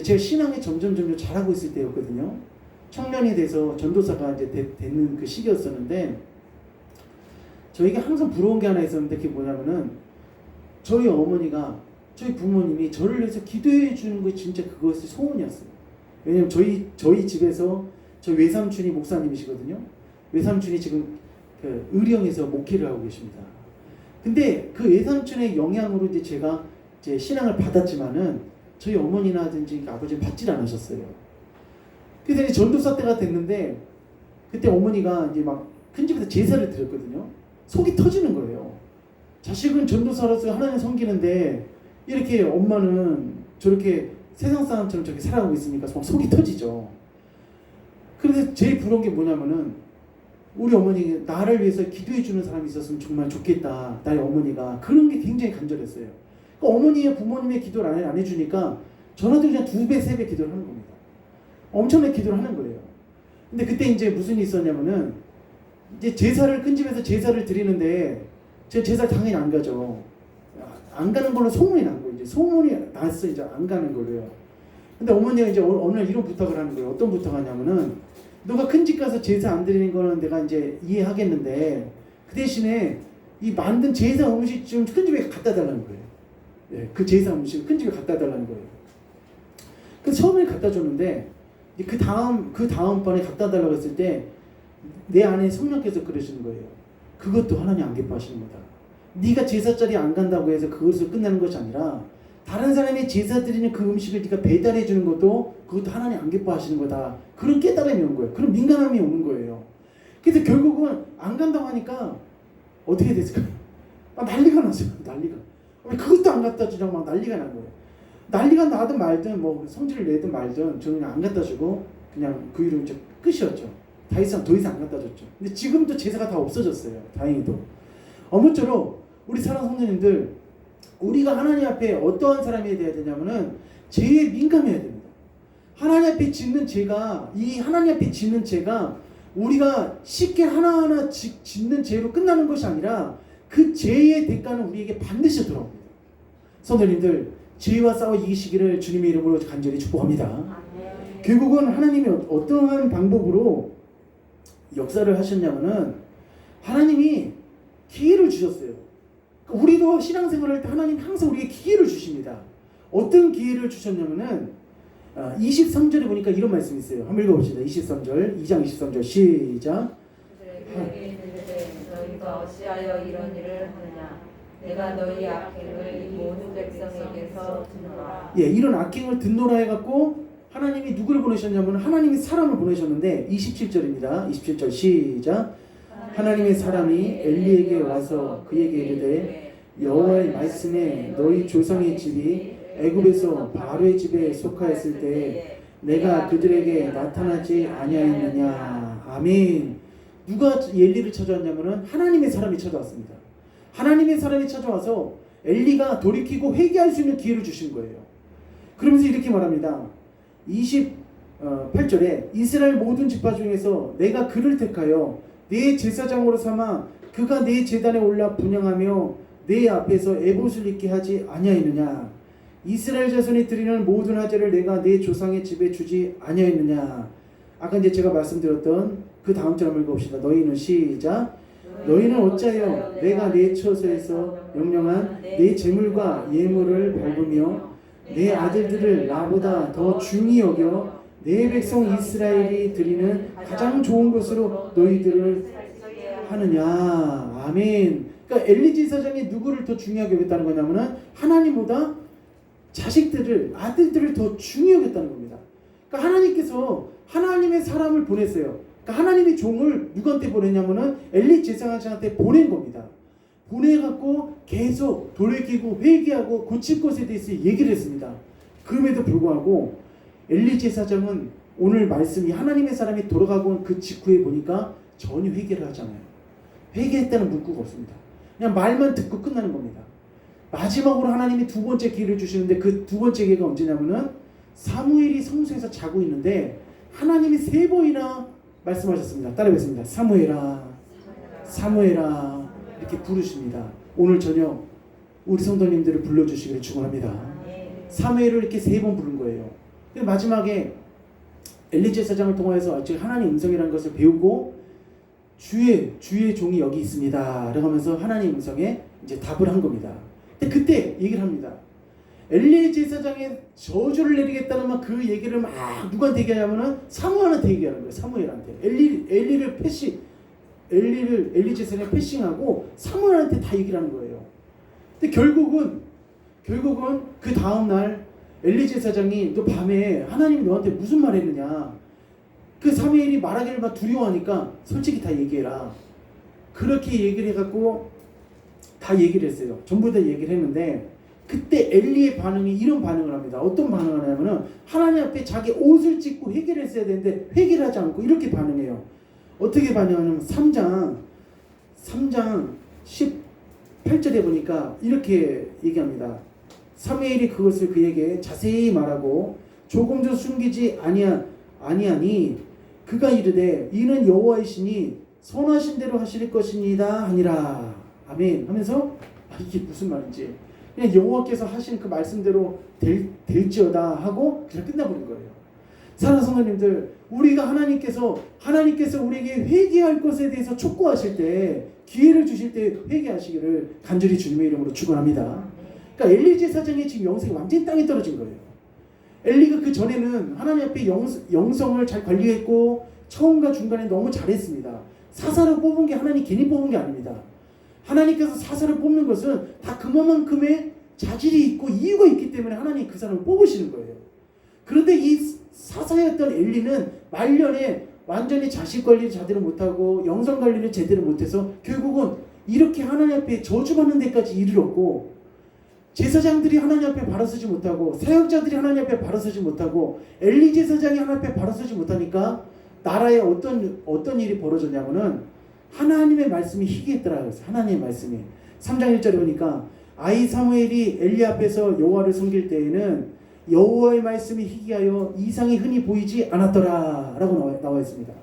제가 신앙에 점점 잘하고 있을 때였거든요. 청년이 돼서 전도사가 이제 되는 그 시기였었는데, 저에게 항상 부러운 게 하나 있었는데, 그게 뭐냐면은 저희 어머니가, 저희 부모님이 저를 위해서 기도해 주는 게 진짜 그것이 소원이었어요. 왜냐면 저희 집에서 저희 외삼촌이 목사님이시거든요. 외삼촌이 지금 그 의령에서 목회를 하고 계십니다. 근데 그 외삼촌의 영향으로 이제 제가 이제 신앙을 받았지만은 저희 어머니나든지 아버지는 받질 않으셨어요. 그래서 이제 전도사 때가 됐는데, 그때 어머니가 이제 막 큰 집에서 제사를 드렸거든요. 속이 터지는 거예요. 자식은 전도사로서 하나님 섬기는데 이렇게 엄마는 저렇게 세상 사람처럼 저렇게 살아가고 있으니까 막 속이 터지죠. 그래서 제일 부러운 게 뭐냐면은, 우리 어머니 나를 위해서 기도해 주는 사람이 있었으면 정말 좋겠다. 나의 어머니가 그런 게 굉장히 간절했어요. 그러니까 어머니의 부모님의 기도를 안 해주니까 저라도 그냥 2배, 3배 기도를 하는 겁니다. 엄청나게 기도를 하는 거예요. 근데 그때 이제 무슨 일이 있었냐면은, 이제 제사를 큰 집에서 제사를 드리는데 제가 제사를 당연히 안 가죠. 안 가는 걸로 소문이 난 거예요. 이제 소문이 났어. 이제 안 가는 거예요. 근데 어머니가 이제 어느 날 이런 부탁을 하는 거예요. 어떤 부탁하냐면은, 너가 큰 집 가서 제사 안 드리는 거는 내가 이제 이해하겠는데 그 대신에 이 만든 제사 음식 좀 큰 집에 갖다 달라는 거예요. 예, 그 제사 음식을 큰 집에 갖다 달라는 거예요. 그래서 처음에 갖다 줬는데, 그 다음번에 갖다 달라고 했을 때 내 안에 성령께서 그러시는 거예요. 그것도 하나님 안 기뻐하시는 거다. 네가 제사 자리에 안 간다고 해서 그것으로 끝나는 것이 아니라, 다른 사람이 제사 드리는 그 음식을 네가 배달해 주는 것도 그것도 하나님 안 기뻐하시는 거다. 그런 깨달음이 오는 거예요. 그런 민감함이 오는 거예요. 그래서 결국은 안 간다고 하니까 어떻게 됐을까요? 난리가 났어요. 난리가. 그것도 안 갖다 주냐고 막 난리가 난 거예요. 난리가 나든 말든 뭐 성질을 내든 말든 저는 그냥 안 갖다 주고 그냥 그 이후로 이제 끝이었죠. 더 이상 안 갖다 줬죠. 근데 지금도 제사가 다 없어졌어요. 다행히도. 아무쪼록 우리 사랑하는 성도님들, 우리가 하나님 앞에 어떠한 사람이 되어야 되냐면은 죄에 민감해야 됩니다. 하나님 앞에 짓는 죄가, 이 하나님 앞에 짓는 죄가 우리가 쉽게 하나하나 짓는 죄로 끝나는 것이 아니라 그 죄의 대가는 우리에게 반드시 돌아옵니다. 성도님들, 죄와 싸워 이기시기를 주님의 이름으로 간절히 축복합니다. 결국은 하나님이 어떠한 방법으로 역사를 하셨냐면은, 하나님이 기회를 주셨어요. 우리도 신앙생활을 할 때 하나님 항상 우리에게 기회를 주십니다. 어떤 기회를 주셨냐면은 23절에 보니까 이런 말씀이 있어요. 한번 읽어봅시다. 23절, 2장 23절 시작. 너희가 어찌하여 이런 일을 하느냐? 내가 너희 악행을 이 모든 백성에게서 듣노라. 예, 이런 악행을 듣노라 해갖고 하나님이 누구를 보내셨냐면 하나님이 사람을 보내셨는데, 27절입니다. 27절 시작. 하나님의 사람이 엘리에게 와서 그에게 이르되, 여호와의 말씀에 너희 조상의 집이 애굽에서 바로의 집에 속하였을 때 내가 그들에게 나타나지 아니하였느냐. 아멘. 누가 엘리를 찾아왔냐면은 하나님의 사람이 찾아왔습니다. 하나님의 사람이 찾아와서 엘리가 돌이키고 회개할 수 있는 기회를 주신 거예요. 그러면서 이렇게 말합니다. 28절에 이스라엘 모든 지파 중에서 내가 그를 택하여 내 제사장으로 삼아 그가 내 제단에 올라 분향하며 내 앞에서 에봇을 입게 하지 아니하였느냐. 이스라엘 자손이 드리는 모든 하제를 내가 내 조상의 집에 주지 아니하였느냐. 아까 이제 제가 말씀드렸던 그 다음 절 한번 읽어봅시다. 너희는 시작. 너희는 어찌하여 내가 내 처소에서 명령한 내 제물과 예물을 밟으며 내 아들들을 나보다 더 중히 여겨 내 백성 이스라엘이 드리는 가장 좋은 것으로 너희들을 하느냐. 아멘. 그러니까 엘리 제사장이 누구를 더 중요하게 여겼다는 거냐면은 하나님보다 자식들을, 아들들을 더 중히 여겼다는 겁니다. 그러니까 하나님께서 하나님의 사람을 보냈어요. 그러니까 하나님의 종을 누구한테 보냈냐면은 엘리 제사장한테 보낸 겁니다. 보내갖고 계속 돌이키고 회개하고 고칠 것에 대해서 얘기를 했습니다. 그럼에도 불구하고 엘리 제사장은 오늘 말씀이 하나님의 사람이 돌아가고 그 직후에 보니까 전혀 회개를 하잖아요. 회개했다는 문구가 없습니다. 그냥 말만 듣고 끝나는 겁니다. 마지막으로 하나님이 두 번째 기회를 주시는데 그 두 번째 기회가 언제냐면은 사무엘이 성소에서 자고 있는데 하나님이 3번이나 말씀하셨습니다. 따라해보겠습니다. 사무엘아, 사무엘아 이렇게 부르십니다. 오늘 저녁 우리 성도님들을 불러주시기를 축원합니다. 사무엘을 이렇게 3번 부른 거예요. 근데 마지막에 엘리 제사장을 통해서 하나님 음성이라는 것을 배우고 주의 종이 여기 있습니다 라고 하면서 하나님 음성에 이제 답을 한 겁니다. 근데 그때 얘기를 합니다. 엘리 제사장의 저주를 내리겠다는 막 그 얘기를 막 누구한테 얘기하냐면은 사무엘한테 얘기하는 거예요. 사무엘한테 엘리 제사장을 패싱하고 사무엘한테 다 얘기를 하는 거예요. 근데 결국은 그 다음날 엘리 제사장이 너 밤에 하나님이 너한테 무슨 말 했느냐, 그 사무엘이 말하기를 막 두려워하니까 솔직히 다 얘기해라. 그렇게 얘기를 해갖고 다 얘기를 했어요. 전부 다 얘기를 했는데 그때 엘리의 반응이 이런 반응을 합니다. 어떤 반응을 하냐면은 하나님 앞에 자기 옷을 찢고 회개를 했어야 되는데 회개를 하지 않고 이렇게 반응해요. 어떻게 반응하냐면 3장 18절에 보니까 이렇게 얘기합니다. 사무엘이 그것을 그에게 자세히 말하고 조금도 숨기지 아니하니 그가 이르되 이는 여호와의 신이 선하신 대로 하실 것이니이다 하니라. 아멘 하면서 이게 무슨 말인지 그냥 여호와께서 하신 그 말씀대로 될지어다 하고 그냥 끝나버린 거예요. 사랑하는 성도님들, 우리가 하나님께서 우리에게 회개할 것에 대해서 촉구하실 때, 기회를 주실 때 회개하시기를 간절히 주님의 이름으로 축원합니다. 그러니까 엘리 제사장의 지금 영성이 완전히 땅에 떨어진 거예요. 엘리가 그 전에는 하나님 앞에 영성을 잘 관리했고 처음과 중간에 너무 잘했습니다. 사사를 뽑은 게 하나님 괜히 뽑은 게 아닙니다. 하나님께서 사사를 뽑는 것은 다 그만큼의 자질이 있고 이유가 있기 때문에 하나님이 그 사람을 뽑으시는 거예요. 그런데 이 사사였던 엘리는 말년에 완전히 자식 관리를 제대로 못하고 영성 관리를 제대로 못해서 결국은 이렇게 하나님 앞에 저주받는 데까지 이르렀고, 제사장들이 하나님 앞에 바로 서지 못하고 사역자들이 하나님 앞에 바로 서지 못하고 엘리 제사장이 하나님 앞에 바로 서지 못하니까 나라에 어떤 일이 벌어졌냐면은 하나님의 말씀이 희귀했더라고요. 하나님의 말씀이 3장 1절에 보니까 아이 사무엘이 엘리 앞에서 여호와를 섬길 때에는 여호와의 말씀이 희귀하여 이상이 흔히 보이지 않았더라 라고 나와 있습니다.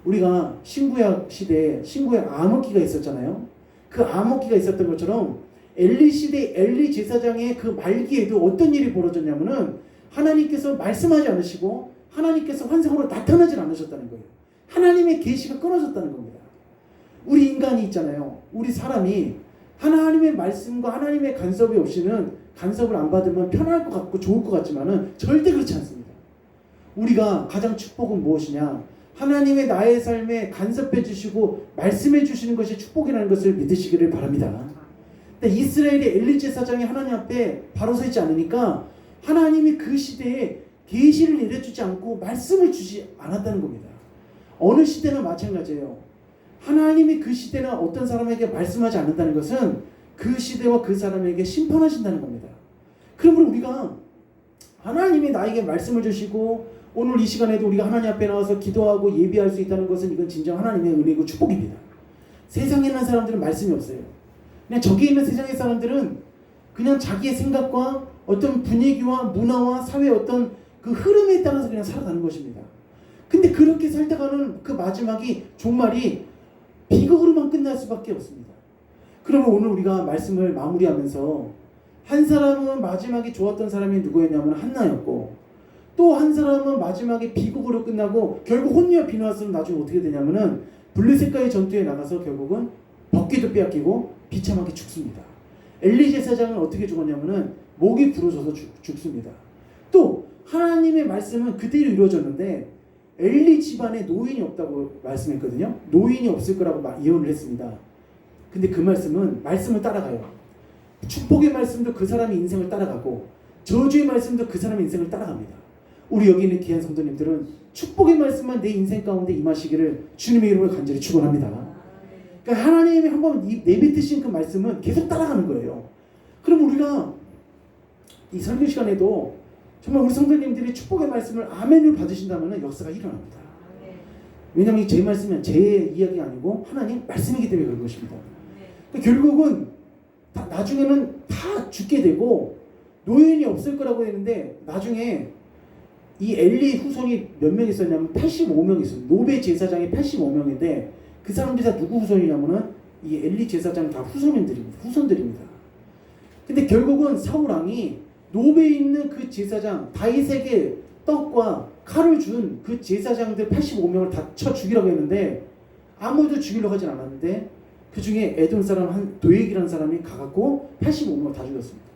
우리가 신구약 시대에 신구약 암흑기가 있었잖아요. 그 암흑기가 있었던 것처럼 엘리 시대 엘리 제사장의 그 말기에도 어떤 일이 벌어졌냐면은 하나님께서 말씀하지 않으시고 하나님께서 환상으로 나타나질 않으셨다는 거예요. 하나님의 계시가 끊어졌다는 겁니다. 우리 인간이 있잖아요. 우리 사람이 하나님의 말씀과 하나님의 간섭이 없이는 간섭을 안 받으면 편할 것 같고 좋을 것 같지만은 절대 그렇지 않습니다. 우리가 가장 축복은 무엇이냐? 하나님의 나의 삶에 간섭해 주시고 말씀해 주시는 것이 축복이라는 것을 믿으시기를 바랍니다. 근데 이스라엘의 엘리 제사장이 하나님 앞에 바로 서 있지 않으니까 하나님이 그 시대에 계시를 내려주지 않고 말씀을 주지 않았다는 겁니다. 어느 시대나 마찬가지예요. 하나님이 그 시대나 어떤 사람에게 말씀하지 않는다는 것은 그 시대와 그 사람에게 심판하신다는 겁니다. 그러므로 우리가 하나님이 나에게 말씀을 주시고 오늘 이 시간에도 우리가 하나님 앞에 나와서 기도하고 예비할 수 있다는 것은 이건 진정 하나님의 은혜고 축복입니다. 세상에 있는 사람들은 말씀이 없어요. 그냥 저기 있는 세상의 사람들은 그냥 자기의 생각과 어떤 분위기와 문화와 사회의 어떤 그 흐름에 따라서 그냥 살아가는 것입니다. 근데 그렇게 살다가는 그 마지막이 종말이 비극으로만 끝날 수밖에 없습니다. 그러면 오늘 우리가 말씀을 마무리하면서 한 사람은 마지막에 좋았던 사람이 누구였냐면 한나였고, 또 한 사람은 마지막에 비극으로 끝나고 결국 혼미와 비누아스는 나중에 어떻게 되냐면은 블레셋과의 전투에 나가서 결국은 벗기도 빼앗기고 비참하게 죽습니다. 엘리 제사장은 어떻게 죽었냐면은 목이 부러져서 죽습니다. 또 하나님의 말씀은 그대로 이루어졌는데 엘리 집안에 노인이 없다고 말씀했거든요. 노인이 없을 거라고 예언을 했습니다. 근데 그 말씀을 따라가요. 축복의 말씀도 그 사람의 인생을 따라가고 저주의 말씀도 그 사람의 인생을 따라갑니다. 우리 여기 있는 귀한 성도님들은 축복의 말씀만 내 인생 가운데 임하시기를 주님의 이름으로 간절히 축원합니다. 그러니까 하나님이 한번 내뱉으신 그 말씀은 계속 따라가는 거예요. 그럼 우리가 이 설교 시간에도 정말 우리 성도님들이 축복의 말씀을 아멘을 받으신다면 역사가 일어납니다. 왜냐하면 제 말씀은 제 이야기가 아니고 하나님 말씀이기 때문에 그런 것입니다. 그러니까 결국은 나중에는 다 죽게 되고 노인이 없을 거라고 했는데 나중에 이 엘리 후손이 몇 명 있었냐면 85명 있어요. 노베 제사장이 85명인데 그 사람들이 다 누구 후손이냐면은 이 엘리 제사장 다 후손들입니다. 근데 결국은 사울 왕이 노베에 있는 그 제사장 다윗에게 떡과 칼을 준 그 제사장들 85명을 다 쳐 죽이라고 했는데 아무도 죽이려고 하진 않았는데 그 중에 에돔 사람 한 도액이라는 사람이 가갖고 85명을 다 죽였습니다.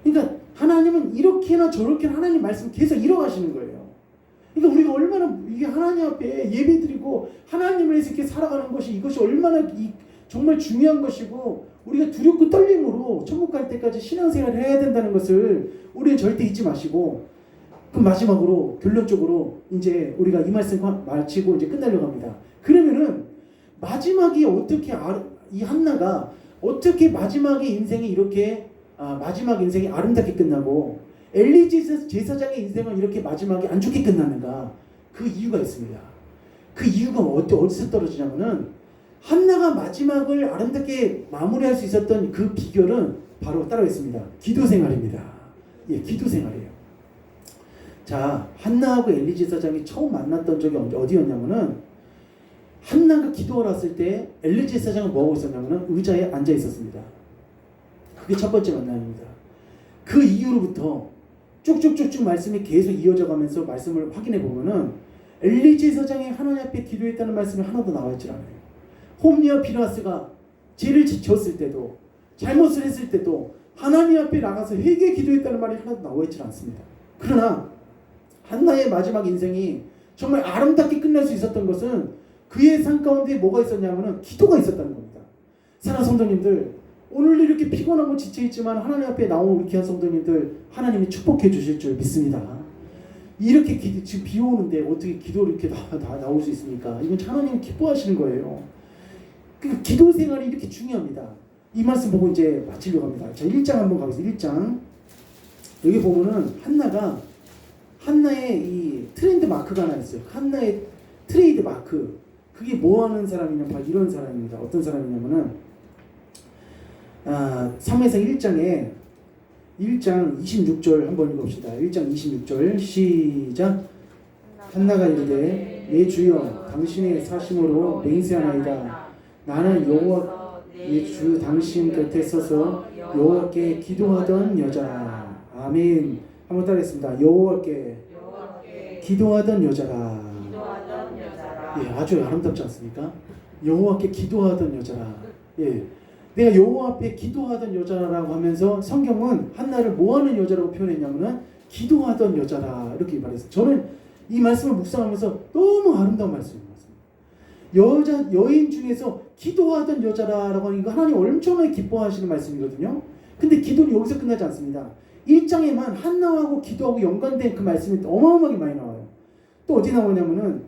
그러니까 하나님은 이렇게나 저렇게나 하나님 말씀 계속 이뤄가시는 거예요. 그러니까 우리가 얼마나 이게 하나님 앞에 예배드리고 하나님을 위해서 이렇게 살아가는 것이 이것이 얼마나 정말 중요한 것이고 우리가 두렵고 떨림으로 천국 갈 때까지 신앙생활을 해야 된다는 것을 우리는 절대 잊지 마시고 그 마지막으로 결론적으로 이제 우리가 이 말씀 마치고 이제 끝내려고 합니다. 그러면은 마지막이 어떻게 이 한나가 어떻게 마지막의 인생이 이렇게 마지막 인생이 아름답게 끝나고 엘리 제사장의 인생은 이렇게 마지막에 안 좋게 끝나는가? 그 이유가 있습니다. 그 이유가 어디서 떨어지냐면은 한나가 마지막을 아름답게 마무리할 수 있었던 그 비결은 바로 따로 있습니다. 기도 생활입니다. 예, 기도 생활이에요. 자, 한나하고 엘리 제사장이 처음 만났던 적이 어디였냐면은 한나가 기도하러 왔을 때 엘리 제사장은 뭐하고 있었냐면은 의자에 앉아 있었습니다. 그게 첫 번째 만남입니다. 그 이후로부터 쭉쭉쭉쭉 말씀이 계속 이어져 가면서 말씀을 확인해 보면은 엘리 제사장이 하나님 앞에 기도했다는 말씀이 하나도 나와 있지 않아요. 홈리와 비나스가 죄를 지었을 때도 잘못을 했을 때도 하나님 앞에 나가서 회개 기도했다는 말이 하나도 나와 있지 않습니다. 그러나 한나의 마지막 인생이 정말 아름답게 끝날 수 있었던 것은 그의 삶 가운데 뭐가 있었냐면은 기도가 있었다는 겁니다. 사랑하는 성도님들, 오늘 이렇게 피곤하고 지쳐있지만 하나님 앞에 나온 우리 귀한 성도님들 하나님이 축복해 주실 줄 믿습니다. 이렇게 지금 비 오는데 어떻게 기도를 이렇게 다 나올 수 있습니까? 이건 하나님이 기뻐하시는 거예요. 그 기도 생활이 이렇게 중요합니다. 이 말씀 보고 이제 마치려고 합니다. 자, 1장 한번 가보겠습니다. 1장. 여기 보면은 한나의 이 트렌드 마크가 하나 있어요. 한나의 트레이드 마크. 그게 뭐 하는 사람이냐? 바로 이런 사람입니다. 어떤 사람이냐면은 사무엘상 1장 26절 한번 읽어봅시다. 1장 26절 시작. 한나가 이르되 내 주여 당신의 사심으로 맹세하나이다. 나는 여호와 내 주 당신 곁에 서서 여호와께 기도하던 여자라. 아멘. 한번 따라했습니다. 여호와께 기도하던 여자라. 예, 아주 아름답지 않습니까? 여호와께 기도하던 여자라. 예, 내가 여호와 앞에 기도하던 여자라고 하면서 성경은 한나를 뭐하는 여자라고 표현했냐면은 기도하던 여자라 이렇게 말했어요. 저는 이 말씀을 묵상하면서 너무 아름다운 말씀입니다. 여인 중에서 기도하던 여자라고 하는 거 하나님 엄청나게 기뻐하시는 말씀이거든요. 근데 기도는 여기서 끝나지 않습니다. 1장에만 한나하고 기도하고 연관된 그 말씀이 어마어마하게 많이 나와요. 또 어디 나오냐면은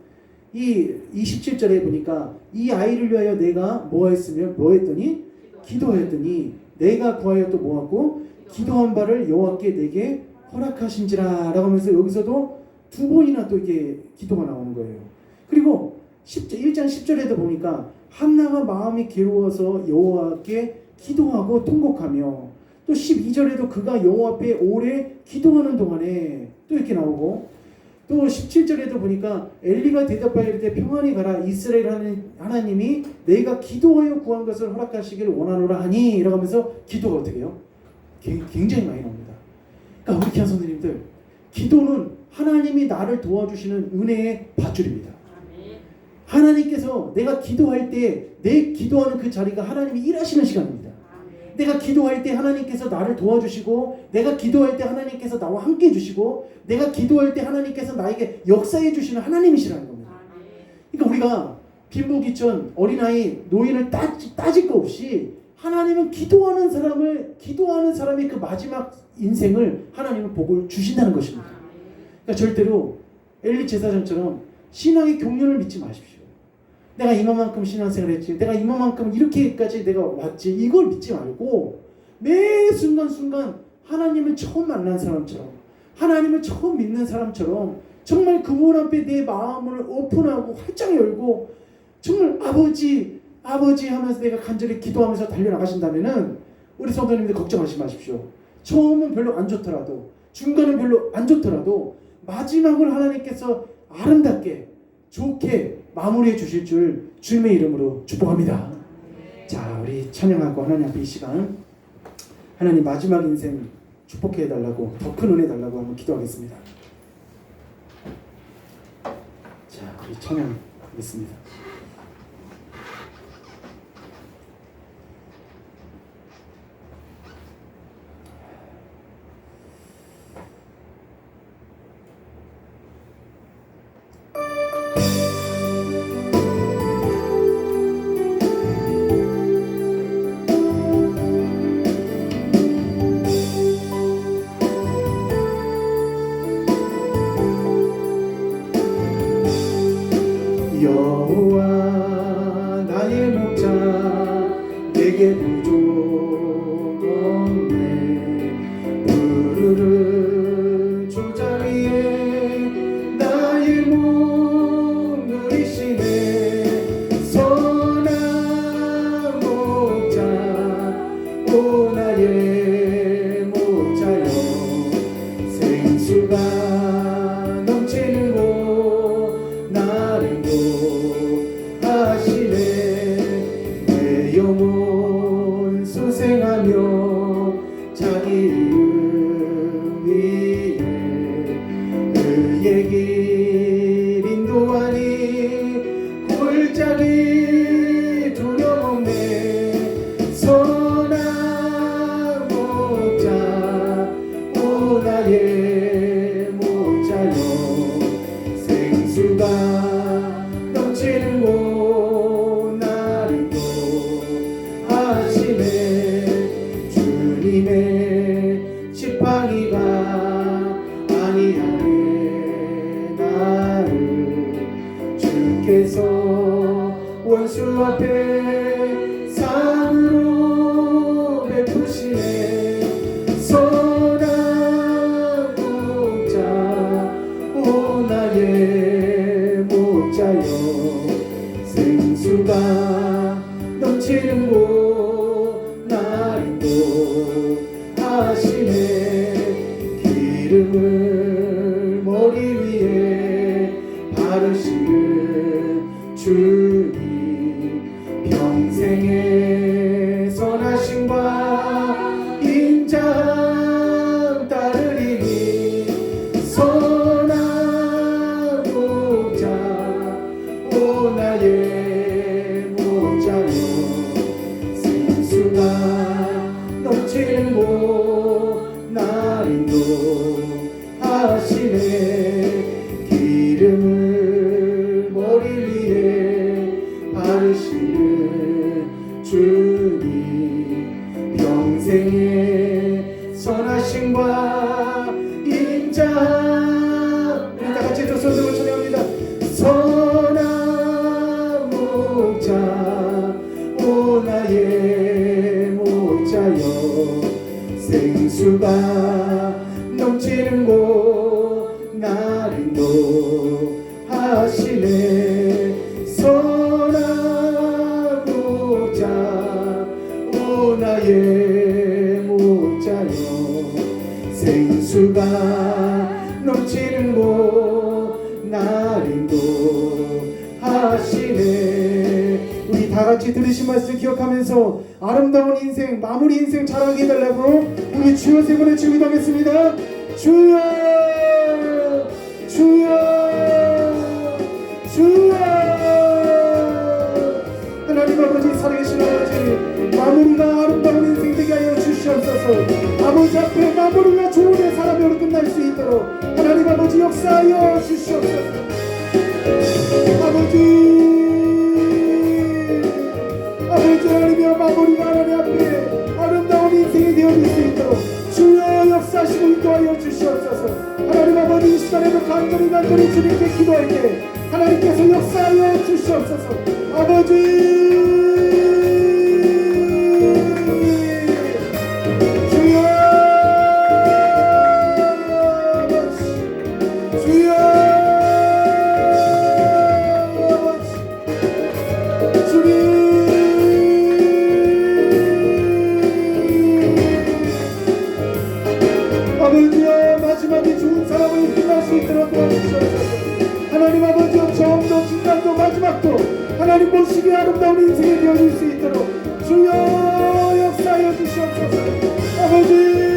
이 27절에 보니까 이 아이를 위하여 내가 뭐 했더니 기도하였더니 내가 구하여 또 뭐하고 기도한 바를 여호와께 내게 허락하신지라 라고 하면서 여기서도 두 번이나 또 이게 기도가 나오는 거예요. 그리고 1장 10절에도 보니까 한나가 마음이 괴로워서 여호와께 기도하고 통곡하며 또 12절에도 그가 여호와 앞에 오래 기도하는 동안에 또 이렇게 나오고 또 17절에도 보니까 엘리가 대답하여 이르되 평안히 가라 이스라엘 하나님이 내가 기도하여 구한 것을 허락하시기를 원하노라 하니 이라고 하면서 기도가 어떻게 해요? 굉장히 많이 나옵니다. 그러니까 우리 귀한 성도님들 기도는 하나님이 나를 도와주시는 은혜의 밧줄입니다. 하나님께서 내가 기도할 때 내 기도하는 그 자리가 하나님이 일하시는 시간입니다. 내가 기도할 때 하나님께서 나를 도와주시고 내가 기도할 때 하나님께서 나와 함께 해주시고 내가 기도할 때 하나님께서 나에게 역사해 주시는 하나님이시라는 겁니다. 그러니까 우리가 빈부귀천 어린아이 노인을 따질 거 없이 하나님은 기도하는 사람의 그 마지막 인생을 하나님은 복을 주신다는 것입니다. 그러니까 절대로 엘리 제사장처럼 신앙의 경륜을 믿지 마십시오. 내가 이만큼 신앙생활을 했지, 내가 이만큼 이렇게까지 내가 왔지, 이걸 믿지 말고 매 순간순간 하나님을 처음 만난 사람처럼, 하나님을 처음 믿는 사람처럼 정말 그분 앞에 내 마음을 오픈하고 활짝 열고 정말 아버지 아버지 하면서 내가 간절히 기도하면서 달려나가신다면은 우리 성도님들 걱정하지 마십시오. 처음은 별로 안 좋더라도, 중간은 별로 안 좋더라도 마지막을 하나님께서 아름답게 좋게 마무리해 주실 줄 주님의 이름으로 축복합니다. 자, 우리 찬양하고 하나님 앞에 이 시간 하나님 마지막 인생 축복해 달라고, 더 큰 은혜 달라고 한번 기도하겠습니다. 자, 우리 찬양하겠습니다. 여호와 나의 목자 내게 부족 없네. 푸르른 조자리에 나의 몸 누리시네. 선한 목자 오 나의 목자여, 생수가 넘치는 곳 나를 하시네. 내 영혼 소생하며 자기 이름 위에 그의 길 인도하니 골짜기 두려움에. 선한 목자 오 나의 목자여, 생수가 넘치는 곳 나를 하시네. 주님의 지팡이가 아니하네 나를. 주께서 원수 앞에 상으로 베푸시네. 선한 목자 오 나의 목자여, 생수가 넘치는 곳 나를 하시네. 기름을 머리 위에 바르시는 주님, 평생의 선하심과 인자함 따르리니. 선한 목자 오 나의 목자여, 생수가 넘치는 곳 나를 하시네. 기름을 머리 위에 바르시는 주님, 평생의 선하심과 인자함. 우리 다같이 두 손으로 찬양합니다. 선한 목자 오 나의 목자여, 생수가 넘치는 곳 나를 하시네. 선한 목자 오 나의 목자여, 생수가 넘치는 곳 나를 하시네. 우리 다같이 들으신 말씀 기억하면서 아름다운 인생, 마무리 인생 잘하게 해달라고 우리 주여 세 번의 기도하겠습니다. 주여 주여 주여. 하나님 아버지, 살아계신 아버지, 마무리가 아름다운 인생 되게 하여 주시옵소서. 아버지 앞에 마무리가 좋은 내 사람으로 끝날 수 있도록 하나님 아버지 역사하여 주시옵소서. 아버지 하나님의 마무리가 하나님 앞에 아름다운 인생이 되어질 수 있도록 주여 역사하시고 인도하여 주시옵소서. 하나님 아버지, 이 시간에도 간절히 주님께 기도할 때 하나님께서 역사하여 주시옵소서. 아버지 주여 주여 주님 아버지여 마지막에 좋은 사람을 빛날 수 있도록 도와주시옵소서. 하나님 아버지여 처음도 중간도 마지막도 하나님 보시기에 아름다운 인생이 되어질 수 있도록 주여 역사하여 주시옵소서. 아버지